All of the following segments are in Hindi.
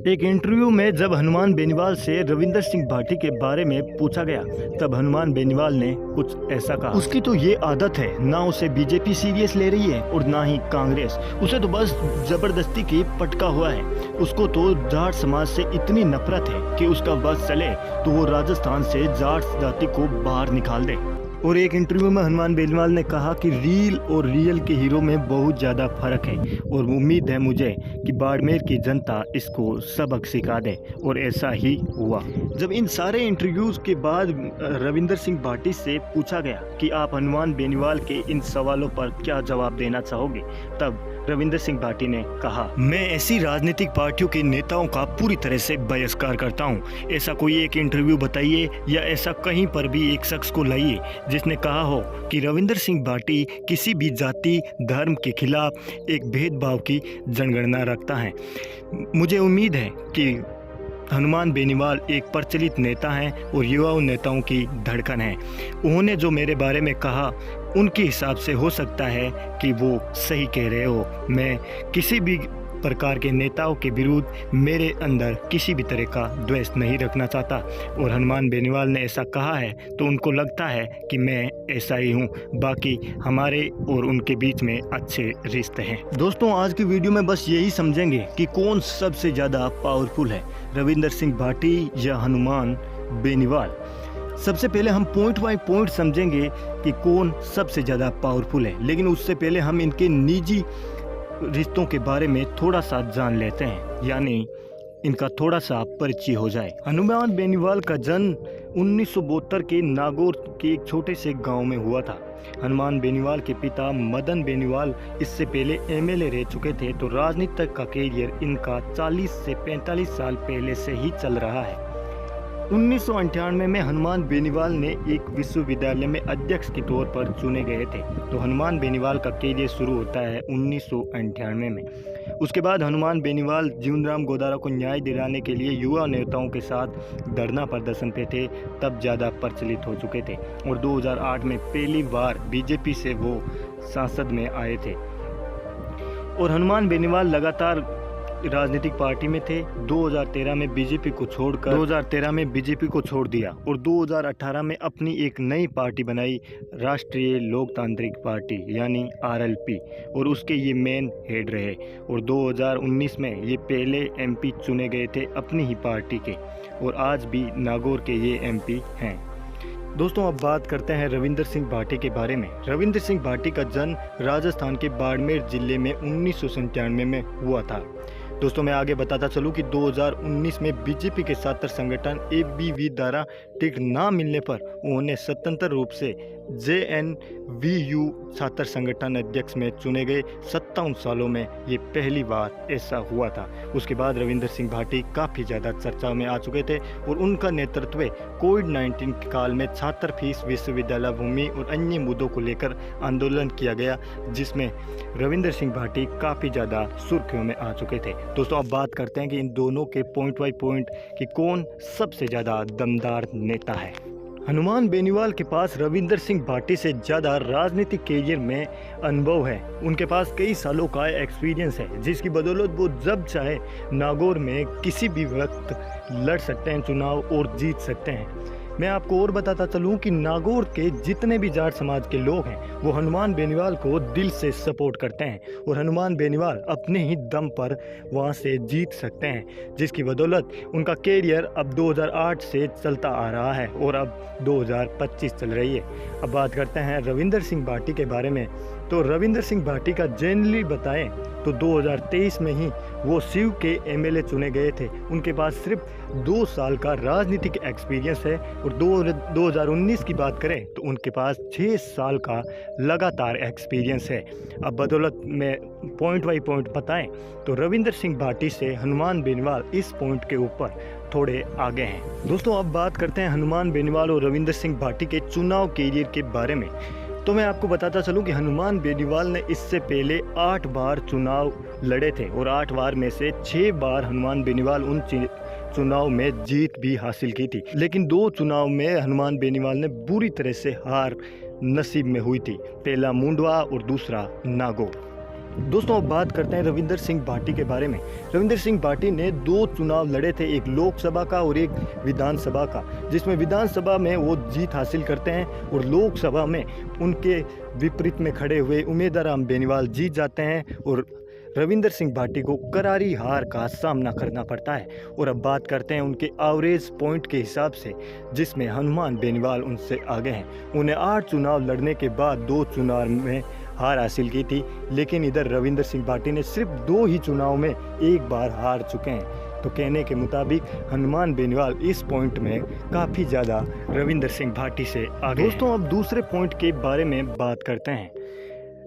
एक इंटरव्यू में जब हनुमान बेनीवाल से रविंदर सिंह भाटी के बारे में पूछा गया तब हनुमान बेनीवाल ने कुछ ऐसा कहा। उसकी तो ये आदत है, ना उसे बीजेपी सीरियस ले रही है और ना ही कांग्रेस। उसे तो बस जबरदस्ती की पटका हुआ है। उसको तो जाट समाज से इतनी नफरत है कि उसका बस चले तो वो राजस्थान से जाट जाति को बाहर निकाल दे। और एक इंटरव्यू में हनुमान बेनीवाल ने कहा कि रील और रियल के हीरो में बहुत ज़्यादा फर्क है और उम्मीद है मुझे कि बाड़मेर की जनता इसको सबक सिखा दे। और ऐसा ही हुआ। जब इन सारे इंटरव्यूज़ के बाद रविंदर सिंह भाटी से पूछा गया कि आप हनुमान बेनीवाल के इन सवालों पर क्या जवाब देना चाहोगे, तब रविंदर सिंह भाटी ने कहा, मैं ऐसी राजनीतिक पार्टियों के नेताओं का पूरी तरह से बहिष्कार करता हूं। ऐसा कोई एक इंटरव्यू बताइए या ऐसा कहीं पर भी एक शख्स को लाइए जिसने कहा हो कि रविंदर सिंह भाटी किसी भी जाति धर्म के खिलाफ एक भेदभाव की जनगणना रखता है। मुझे उम्मीद है कि हनुमान बेनीवाल एक प्रचलित नेता हैं और युवा नेताओं की धड़कन है। उन्होंने जो मेरे बारे में कहा उनके हिसाब से हो सकता है कि वो सही कह रहे हो। मैं किसी भी प्रकार के नेताओं के विरुद्ध मेरे अंदर किसी भी तरह का द्वेष नहीं रखना चाहता और हनुमान बेनीवाल ने ऐसा कहा है तो उनको लगता है कि मैं ऐसा ही हूँ। बाकी हमारे और उनके बीच में अच्छे रिश्ते हैं। दोस्तों, आज की वीडियो में बस यही समझेंगे कि कौन सबसे ज़्यादा पावरफुल है, रविंदर सिंह भाटी या हनुमान बेनीवाल। सबसे पहले हम पॉइंट बाय पॉइंट समझेंगे कि कौन सबसे ज़्यादा पावरफुल है, लेकिन उससे पहले हम इनके निजी रिश्तों के बारे में थोड़ा सा जान लेते हैं, यानी इनका थोड़ा सा परिचय हो जाए। हनुमान बेनीवाल का जन्म 1972 के नागौर के एक छोटे से गांव में हुआ था। हनुमान बेनीवाल के पिता मदन बेनीवाल इससे पहले एमएलए रह चुके थे, तो राजनीति का कैरियर इनका 40 से 45 साल पहले से ही चल रहा है। 1998 में हनुमान बेनीवाल ने एक विश्वविद्यालय में अध्यक्ष के तौर पर चुने गए थे। तो हनुमान बेनीवाल का कैरियर शुरू होता है 1998 में। उसके बाद हनुमान बेनीवाल जीवनराम गोदारा को न्याय दिलाने के लिए युवा नेताओं के साथ धरना प्रदर्शन पे थे, तब ज़्यादा प्रचलित हो चुके थे और 2008 में पहली बार बीजेपी से वो सांसद में आए थे। और हनुमान बेनीवाल लगातार राजनीतिक पार्टी में थे। 2013 में बीजेपी को छोड़ दिया और 2018 में अपनी एक नई पार्टी बनाई, राष्ट्रीय लोकतांत्रिक पार्टी यानी आरएलपी, और उसके ये मेन हेड रहे। और 2019 में ये पहले एमपी चुने गए थे अपनी ही पार्टी के और आज भी नागौर के ये एमपी हैं। दोस्तों, अब बात करते हैं रविंदर सिंह भाटी के बारे में। रविंदर सिंह भाटी का जन्म राजस्थान के बाड़मेर जिले में 1997 में हुआ था। दोस्तों, मैं आगे बताता चलूं कि 2019 में बीजेपी के छात्र संगठन एबीवी द्वारा टिकट ना मिलने पर उन्होंने स्वतंत्र रूप से जेएनवीयू छात्र संगठन अध्यक्ष में चुने गए। 57 सालों में ये पहली बार ऐसा हुआ था। उसके बाद रविंदर सिंह भाटी काफ़ी ज़्यादा चर्चा में आ चुके थे और उनका नेतृत्व कोविड-19 के काल में छात्र फीस, विश्वविद्यालय भूमि और अन्य मुद्दों को लेकर आंदोलन किया गया, जिसमें रविंदर सिंह भाटी काफ़ी ज़्यादा सुर्खियों में आ चुके थे। दोस्तों, अब बात करते हैं कि इन दोनों के पॉइंट बाय पॉइंट कि कौन सबसे ज़्यादा दमदार नेता है। हनुमान बेनीवाल के पास रविंदर सिंह भाटी से ज़्यादा राजनीतिक कैरियर में अनुभव है। उनके पास कई सालों का एक्सपीरियंस है, जिसकी बदौलत वो जब चाहे नागौर में किसी भी वक्त लड़ सकते हैं चुनाव और जीत सकते हैं। मैं आपको और बताता चलूं कि नागौर के जितने भी जाट समाज के लोग हैं वो हनुमान बेनीवाल को दिल से सपोर्ट करते हैं और हनुमान बेनीवाल अपने ही दम पर वहां से जीत सकते हैं, जिसकी बदौलत उनका कैरियर अब 2008 से चलता आ रहा है और अब 2025 चल रही है। अब बात करते हैं रविंदर सिंह भाटी के बारे में। तो रविंदर सिंह भाटी का जनरली बताएं तो 2023 में ही वो शिव के एमएलए चुने गए थे। उनके पास सिर्फ 2 साल का राजनीतिक एक्सपीरियंस है और 2019 की बात करें तो उनके पास 6 साल का लगातार एक्सपीरियंस है। अब बदौलत में पॉइंट बाई पॉइंट बताएं तो रविंदर सिंह भाटी से हनुमान बेनीवाल इस पॉइंट के ऊपर थोड़े आगे हैं। दोस्तों, अब बात करते हैं हनुमान बेनीवाल और रविंदर सिंह भाटी के चुनाव कैरियर के बारे में। तो मैं आपको बताता चलूं कि हनुमान बेनीवाल ने इससे पहले 8 बार चुनाव लड़े थे और 8 बार में से 6 बार हनुमान बेनीवाल उन चुनाव में जीत भी हासिल की थी। लेकिन 2 चुनाव में हनुमान बेनीवाल ने बुरी तरह से हार नसीब में हुई थी, पहला मुंडवा और दूसरा नागौर। दोस्तों अब बात करते हैं रविंदर सिंह भाटी के बारे में। रविंदर सिंह भाटी ने 2 चुनाव लड़े थे, एक लोकसभा का और एक विधानसभा का, जिसमें विधानसभा में वो जीत हासिल करते हैं और लोकसभा में उनके विपरीत में खड़े हुए उमेदवार राम बेनीवाल जीत जाते हैं और रविंदर सिंह भाटी को करारी हार का सामना करना पड़ता है। और अब बात करते हैं उनके एवरेज पॉइंट के हिसाब से, जिसमें हनुमान बेनीवाल उनसे आगे हैं। उन्हें 8 चुनाव लड़ने के बाद 2 चुनाव में हार हासिल की थी, लेकिन इधर रविंदर सिंह भाटी ने सिर्फ 2 ही चुनाव में एक बार हार चुके हैं। तो कहने के मुताबिक हनुमान बेनीवाल इस पॉइंट में काफ़ी ज़्यादा रविंदर सिंह भाटी से आगे। दोस्तों अब दूसरे पॉइंट के बारे में बात करते हैं।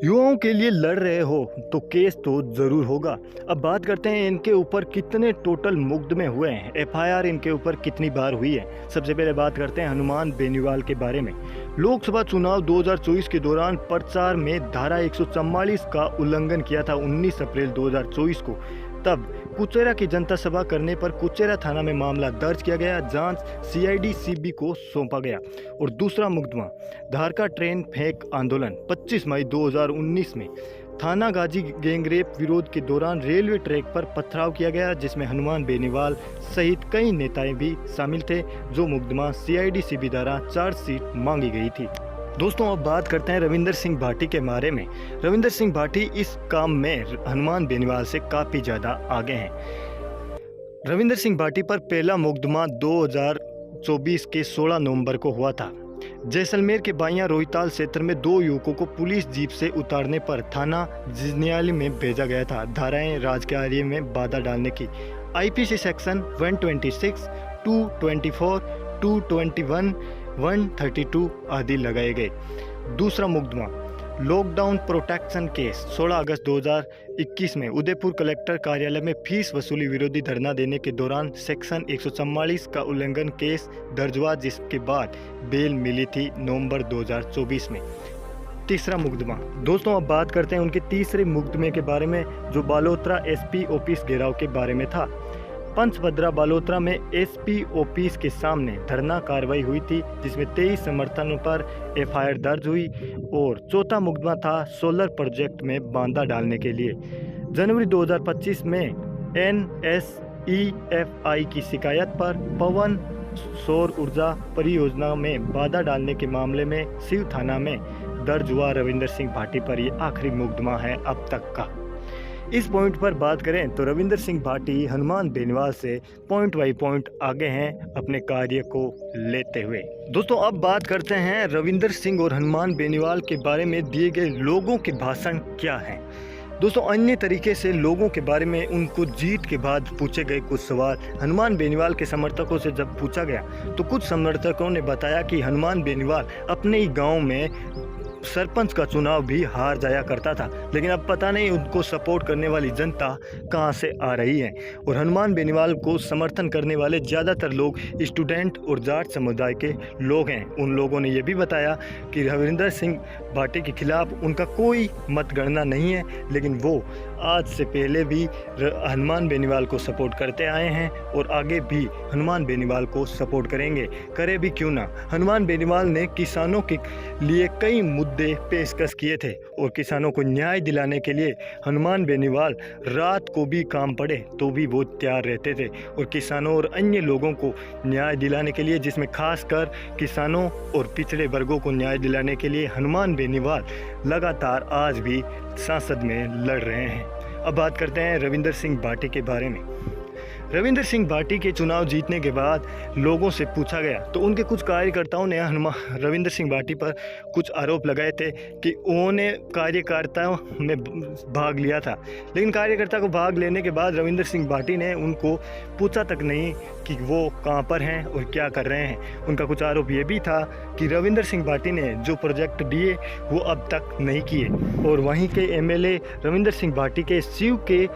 युवाओं के लिए लड़ रहे हो तो केस तो ज़रूर होगा। अब बात करते हैं इनके ऊपर कितने टोटल मुकदमे हुए हैं, एफआईआर इनके ऊपर कितनी बार हुई है। सबसे पहले बात करते हैं हनुमान बेनीवाल के बारे में। लोकसभा चुनाव 2024 के दौरान प्रचार में धारा 144 का उल्लंघन किया था 19 अप्रैल 2024 को। तब कुचेरा की जनता सभा करने पर कुचेरा थाना में मामला दर्ज किया गया, जांच सीआईडी सीबी को सौंपा गया। और दूसरा मुकदमा धारका ट्रेन फेंक आंदोलन 25 मई 2019 में थाना गाजी गैंगरेप विरोध के दौरान रेलवे ट्रैक पर पथराव किया गया, जिसमें हनुमान बेनीवाल सहित कई नेताएं भी शामिल थे, जो मुकदमा सीआईडी सीबी द्वारा चार्जशीट मांगी गई थी। दोस्तों अब बात करते हैं रविंदर सिंह भाटी के बारे में। रविंदर सिंह भाटी इस काम में हनुमान बेनीवाल से काफ़ी ज़्यादा आगे हैं। रविंदर सिंह भाटी पर पहला मुकदमा 2024 के 16 नवंबर को हुआ था। जैसलमेर के बाइयां रोहिताल क्षेत्र में 2 युवकों को पुलिस जीप से उतारने पर थाना न्यायालय में भेजा गया था, धाराएं राजकार्य में बाधा डालने की। आईपीसी सेक्शन 126, 224, 221, 132 आदि लगाए गए। दूसरा मुकदमा लॉकडाउन प्रोटेक्शन केस 16 अगस्त 2021 में उदयपुर कलेक्टर कार्यालय में फीस वसूली विरोधी धरना देने के दौरान सेक्शन 144 का उल्लंघन केस दर्ज हुआ, जिसके बाद बेल मिली थी नवंबर 2024 में। तीसरा मुकदमा दोस्तों अब बात करते हैं उनके तीसरे मुकदमे के बारे में, जो बालोतरा एसपी ऑफिस घेराव के बारे में था। पंचभद्रा बालोतरा में एसपी ऑफिस के सामने धरना कार्रवाई हुई थी, जिसमें 23 समर्थनों पर एफआईआर दर्ज हुई। और चौथा मुकदमा था सोलर प्रोजेक्ट में बांधा डालने के लिए। जनवरी 2025 में NSEFI की शिकायत पर पवन सौर ऊर्जा परियोजना में बाधा डालने के मामले में शिव थाना में दर्ज हुआ रविंदर सिंह भाटी पर ये आखिरी मुकदमा है अब तक का। इस पॉइंट पर बात करें तो रविंदर सिंह भाटी हनुमान बेनीवाल से पॉइंट बाई पॉइंट आगे हैं अपने कार्य को लेते हुए। दोस्तों अब बात करते हैं रविंदर सिंह और हनुमान बेनीवाल के बारे में दिए गए लोगों के भाषण क्या हैं। दोस्तों अन्य तरीके से लोगों के बारे में उनको जीत के बाद पूछे गए कुछ सवाल हनुमान बेनीवाल के समर्थकों से जब पूछा गया, तो कुछ समर्थकों ने बताया कि हनुमान बेनीवाल अपने ही गाँव में सरपंच का चुनाव भी हार जाया करता था, लेकिन अब पता नहीं उनको सपोर्ट करने वाली जनता कहां से आ रही है। और हनुमान बेनीवाल को समर्थन करने वाले ज़्यादातर लोग स्टूडेंट और जाट समुदाय के लोग हैं। उन लोगों ने यह भी बताया कि रविंदर सिंह भाटी के खिलाफ उनका कोई मतगणना नहीं है, लेकिन वो आज से पहले भी हनुमान बेनीवाल को सपोर्ट करते आए हैं और आगे भी हनुमान बेनीवाल को सपोर्ट करेंगे, करे भी क्यों ना। हनुमान बेनीवाल ने किसानों के लिए कई मुद्दे पेशकश किए थे और किसानों को न्याय दिलाने के लिए हनुमान बेनीवाल रात को भी काम पड़े तो भी वो तैयार रहते थे और किसानों और अन्य लोगों को न्याय दिलाने के लिए, जिसमें खासकर किसानों और पिछड़े वर्गों को न्याय दिलाने के लिए हनुमान बेनीवाल लगातार आज भी संसद में लड़ रहे हैं। अब बात करते हैं रविंदर सिंह भाटी के बारे में। रविंदर सिंह भाटी के चुनाव जीतने के बाद लोगों से पूछा गया तो उनके कुछ कार्यकर्ताओं ने रविंदर सिंह भाटी पर कुछ आरोप लगाए थे कि उन्होंने कार्यकर्ताओं में भाग लिया था, लेकिन कार्यकर्ता को भाग लेने के बाद रविंदर सिंह भाटी ने उनको पूछा तक नहीं कि वो कहां पर हैं और क्या कर रहे हैं। उनका कुछ आरोप ये भी था कि रविंदर सिंह भाटी ने जो प्रोजेक्ट दिए वो अब तक नहीं किए। और वहीं के एमएलए रविंदर सिंह भाटी के शिव के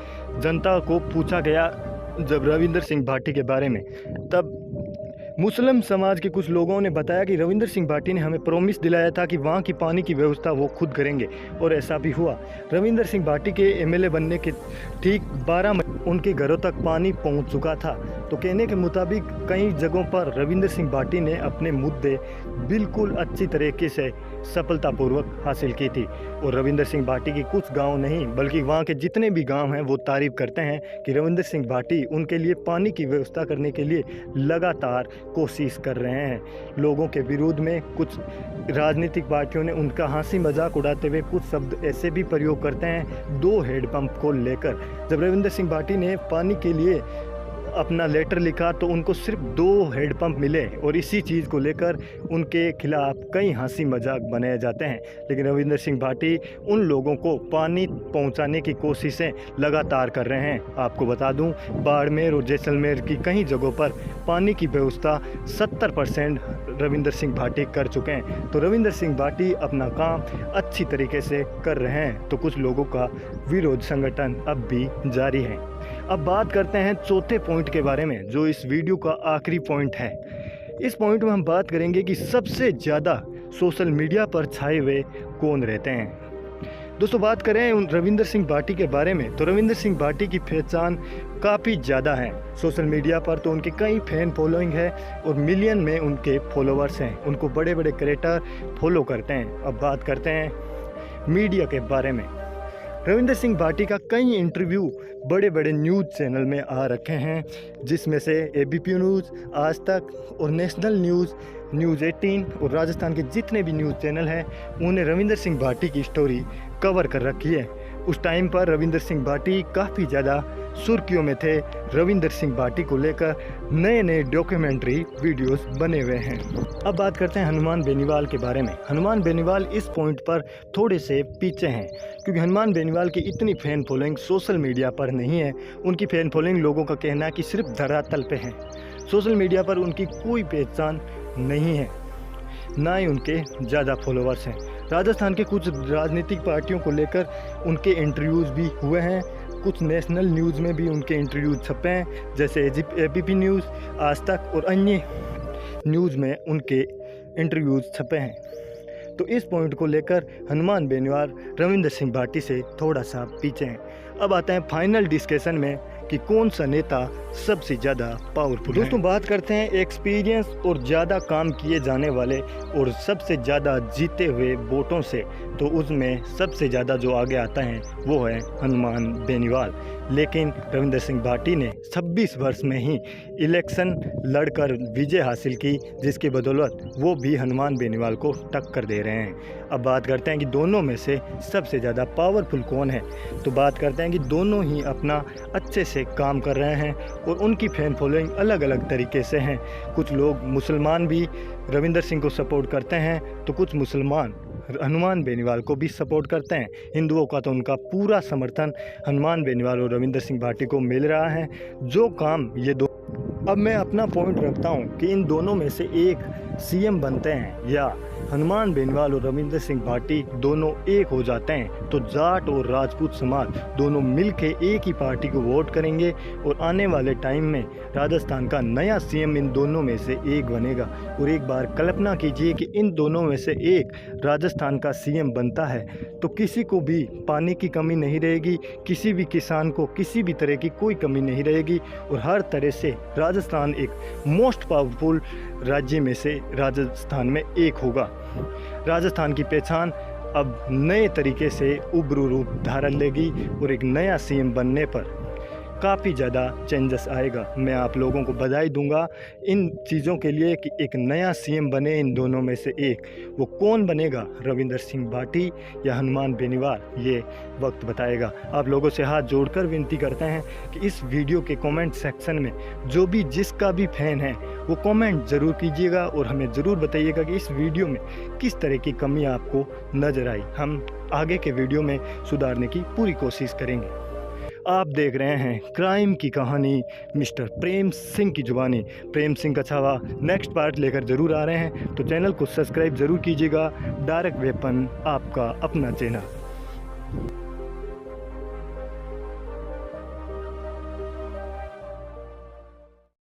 जनता को पूछा गया जब रविंदर सिंह भाटी के बारे में, तब मुस्लिम समाज के कुछ लोगों ने बताया कि रविंदर सिंह भाटी ने हमें प्रॉमिस दिलाया था कि वहाँ की पानी की व्यवस्था वो खुद करेंगे, और ऐसा भी हुआ। रविंदर सिंह भाटी के एमएलए बनने के ठीक 12 महीने उनके घरों तक पानी पहुँच चुका था। तो कहने के मुताबिक कई जगहों पर रविंदर सिंह भाटी ने अपने मुद्दे बिल्कुल अच्छी तरीके से सफलतापूर्वक हासिल की थी। और रविंदर सिंह भाटी की कुछ गांव नहीं बल्कि वहां के जितने भी गांव हैं वो तारीफ़ करते हैं कि रविंदर सिंह भाटी उनके लिए पानी की व्यवस्था करने के लिए लगातार कोशिश कर रहे हैं। लोगों के विरोध में कुछ राजनीतिक पार्टियों ने उनका हंसी मजाक उड़ाते हुए कुछ शब्द ऐसे भी प्रयोग करते हैं 2 हैंडपंप को लेकर। जब रविंदर सिंह भाटी ने पानी के लिए अपना लेटर लिखा तो उनको सिर्फ 2 हैंडपंप मिले और इसी चीज़ को लेकर उनके खिलाफ कई हंसी मजाक बनाए जाते हैं। लेकिन रविंदर सिंह भाटी उन लोगों को पानी पहुंचाने की कोशिशें लगातार कर रहे हैं। आपको बता दूं, बाड़मेर और जैसलमेर की कई जगहों पर पानी की व्यवस्था 70% रविंदर सिंह भाटी कर चुके हैं। तो रविंदर सिंह भाटी अपना काम अच्छी तरीके से कर रहे हैं, तो कुछ लोगों का विरोध संगठन अब भी जारी है। अब बात करते हैं चौथे पॉइंट के बारे में, जो इस वीडियो का आखिरी पॉइंट है। इस पॉइंट में हम बात करेंगे कि सबसे ज़्यादा सोशल मीडिया पर छाए हुए कौन रहते हैं। दोस्तों, बात करें रविंदर सिंह भाटी के बारे में तो रविंदर सिंह भाटी की पहचान काफ़ी ज़्यादा है सोशल मीडिया पर। तो उनके कई फैन फॉलोइंग है और मिलियन में उनके फॉलोअर्स हैं। उनको बड़े बड़े क्रिएटर फॉलो करते हैं। अब बात करते हैं मीडिया के बारे में। रविंदर सिंह भाटी का कई इंटरव्यू बड़े बड़े न्यूज़ चैनल में आ रखे हैं, जिसमें से एबीपी न्यूज़, आज तक और नेशनल न्यूज़, न्यूज़ 18 और राजस्थान के जितने भी न्यूज़ चैनल हैं उन्हें रविंदर सिंह भाटी की स्टोरी कवर कर रखी है। उस टाइम पर रविंदर सिंह भाटी काफ़ी ज़्यादा सुर्खियों में थे। रविंदर सिंह भाटी को लेकर नए नए डॉक्यूमेंट्री वीडियोस बने हुए हैं। अब बात करते हैं हनुमान बेनीवाल के बारे में। हनुमान बेनीवाल इस पॉइंट पर थोड़े से पीछे हैं, क्योंकि हनुमान बेनीवाल की इतनी फैन फॉलोइंग सोशल मीडिया पर नहीं है। उनकी फैन फॉलोइंग लोगों का कहना है कि सिर्फ धरातल पे है। सोशल मीडिया पर उनकी कोई पहचान नहीं है, ना ही उनके ज़्यादा फॉलोअर्स हैं। राजस्थान के कुछ राजनीतिक पार्टियों को लेकर उनके इंटरव्यूज़ भी हुए हैं। कुछ नेशनल न्यूज़ में भी उनके इंटरव्यूज़ छपे हैं, जैसे एबीपी न्यूज़, आज तक और अन्य न्यूज़ में उनके इंटरव्यूज़ छपे हैं। तो इस पॉइंट को लेकर हनुमान बेनीवाल रविंदर सिंह भाटी से थोड़ा सा पीछे हैं। अब आते हैं फाइनल डिस्कशन में कि कौन सा नेता सबसे ज़्यादा पावरफुल है। दोस्तों, बात करते हैं एक्सपीरियंस और ज़्यादा काम किए जाने वाले और सबसे ज़्यादा जीते हुए वोटों से, तो उसमें सबसे ज़्यादा जो आगे आता है वो है हनुमान बेनीवाल। लेकिन रविंदर सिंह भाटी ने 26 वर्ष में ही इलेक्शन लड़कर विजय हासिल की, जिसकी बदौलत वो भी हनुमान बेनीवाल को टक्कर दे रहे हैं। अब बात करते हैं कि दोनों में से सबसे ज़्यादा पावरफुल कौन है। तो बात करते हैं कि दोनों ही अपना अच्छे से काम कर रहे हैं और उनकी फैन फॉलोइंग अलग अलग तरीके से हैं। कुछ लोग मुसलमान भी रविंदर सिंह को सपोर्ट करते हैं, तो कुछ मुसलमान हनुमान बेनीवाल को भी सपोर्ट करते हैं। हिंदुओं का तो उनका पूरा समर्थन हनुमान बेनीवाल और रविंदर सिंह भाटी को मिल रहा है। जो काम ये दो, अब मैं अपना पॉइंट रखता हूँ कि इन दोनों में से एक सीएम बनते हैं या हनुमान बेनीवाल और रविंदर सिंह भाटी दोनों एक हो जाते हैं, तो जाट और राजपूत समाज दोनों मिलके एक ही पार्टी को वोट करेंगे और आने वाले टाइम में राजस्थान का नया सीएम इन दोनों में से एक बनेगा। और एक बार कल्पना कीजिए कि इन दोनों में से एक राजस्थान का सीएम बनता है, तो किसी को भी पानी की कमी नहीं रहेगी, किसी भी किसान को किसी भी तरह की कोई कमी नहीं रहेगी और हर तरह से राजस्थान एक मोस्ट पावरफुल राज्य में से राजस्थान में एक होगा। राजस्थान की पहचान अब नए तरीके से उभरू रूप धारण लेगी और एक नया सीएम बनने पर काफ़ी ज़्यादा चेंजेस आएगा। मैं आप लोगों को बधाई दूंगा इन चीज़ों के लिए कि एक नया सीएम बने इन दोनों में से एक। वो कौन बनेगा, रविंदर सिंह भाटी या हनुमान बेनीवाल, ये वक्त बताएगा। आप लोगों से हाथ जोड़कर विनती करते हैं कि इस वीडियो के कमेंट सेक्शन में जो भी जिसका भी फैन है वो कमेंट ज़रूर कीजिएगा और हमें ज़रूर बताइएगा कि इस वीडियो में किस तरह की कमी आपको नज़र आई। हम आगे के वीडियो में सुधारने की पूरी कोशिश करेंगे। आप देख रहे हैं क्राइम की कहानी मिस्टर प्रेम सिंह की जुबानी। प्रेम सिंह का छावा नेक्स्ट पार्ट लेकर ज़रूर आ रहे हैं, तो चैनल को सब्सक्राइब ज़रूर कीजिएगा। डायरेक्ट वेपन आपका अपना चैनल।